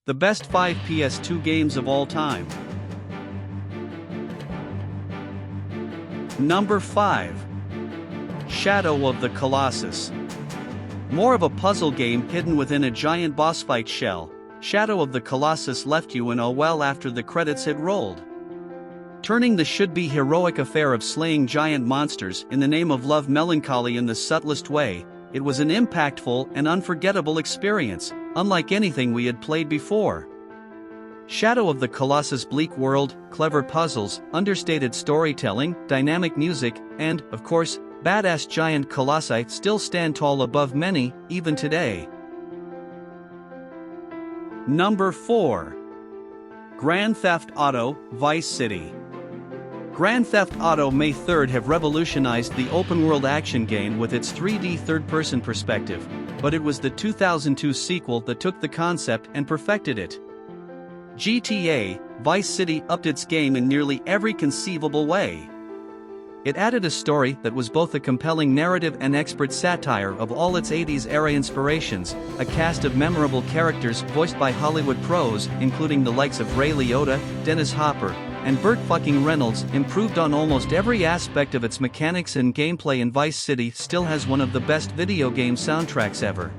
The best 5 PS2 games of all time. Number 5. Shadow of the Colossus. More of a puzzle game hidden within a giant boss fight shell, Shadow of the Colossus left you in a well after the credits had rolled. Turning the should-be heroic affair of slaying giant monsters in the name of love melancholy in the subtlest way, it was an impactful and unforgettable experience, unlike anything we had played before. Shadow of the Colossus' bleak world, clever puzzles, understated storytelling, dynamic music, and, of course, badass giant colossi still stand tall above many, even today. Number 4. Grand Theft Auto: Vice City. Grand Theft Auto may 3rd have revolutionized the open-world action game with its 3D third-person perspective, but it was the 2002 sequel that took the concept and perfected it. GTA: Vice City upped its game in nearly every conceivable way. It added a story that was both a compelling narrative and expert satire of all its 80s-era inspirations, a cast of memorable characters voiced by Hollywood pros including the likes of Ray Liotta, Dennis Hopper, and Burt fucking Reynolds, improved on almost every aspect of its mechanics and gameplay, and Vice City still has one of the best video game soundtracks ever.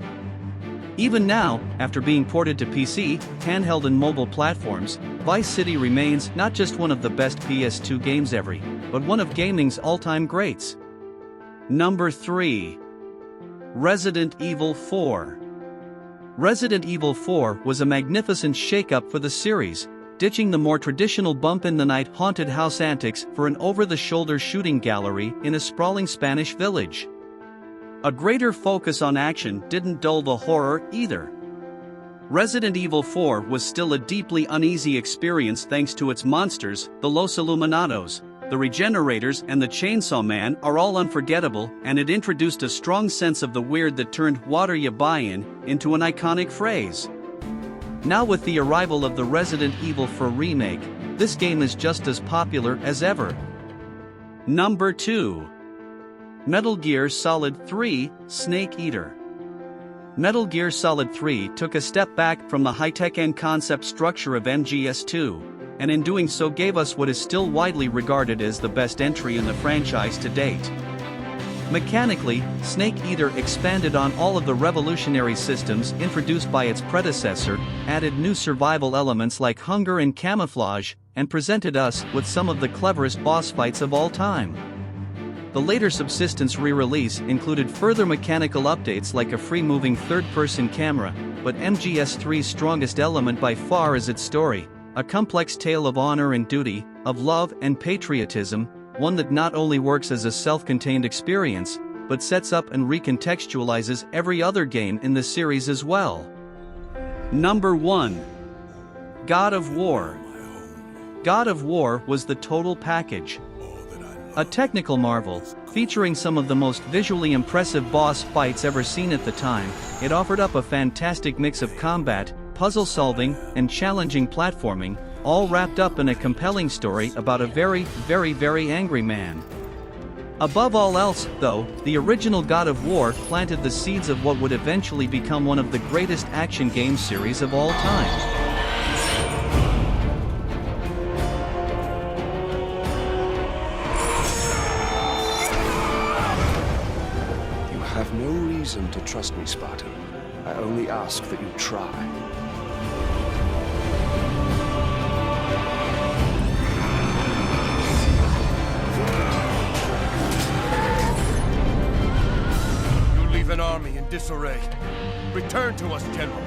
Even now, after being ported to PC, handheld and mobile platforms, Vice City remains not just one of the best PS2 games ever, but one of gaming's all-time greats. Number 3. Resident Evil 4. Resident Evil 4 was a magnificent shake-up for the series, ditching the more traditional bump-in-the-night haunted house antics for an over-the-shoulder shooting gallery in a sprawling Spanish village. A greater focus on action didn't dull the horror either. Resident Evil 4 was still a deeply uneasy experience thanks to its monsters, the Los Illuminados, the Regenerators and the Chainsaw Man are all unforgettable, and it introduced a strong sense of the weird that turned "water ya buyin'" into an iconic phrase. Now with the arrival of the Resident Evil 4 remake, this game is just as popular as ever. Number 2. Metal Gear Solid 3: Snake Eater. Metal Gear Solid 3 took a step back from the high-tech and concept structure of MGS2, and in doing so gave us what is still widely regarded as the best entry in the franchise to date. Mechanically, Snake Eater expanded on all of the revolutionary systems introduced by its predecessor, added new survival elements like hunger and camouflage, and presented us with some of the cleverest boss fights of all time. The later Subsistence re-release included further mechanical updates like a free-moving third-person camera, but MGS3's strongest element by far is its story, a complex tale of honor and duty, of love and patriotism, one that not only works as a self-contained experience, but sets up and recontextualizes every other game in the series as well. Number 1. God of War. God of War was the total package. A technical marvel, featuring some of the most visually impressive boss fights ever seen at the time, it offered up a fantastic mix of combat, puzzle solving, and challenging platforming, all wrapped up in a compelling story about a very, very, very angry man. Above all else, though, the original God of War planted the seeds of what would eventually become one of the greatest action game series of all time. You have no reason to trust me, Spartan. I only ask that you try. An army in disarray. Return to us, General.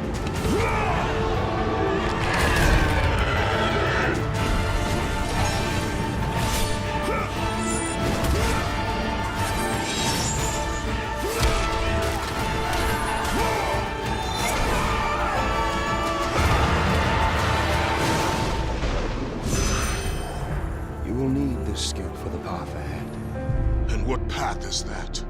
You will need this skill for the path ahead. And what path is that?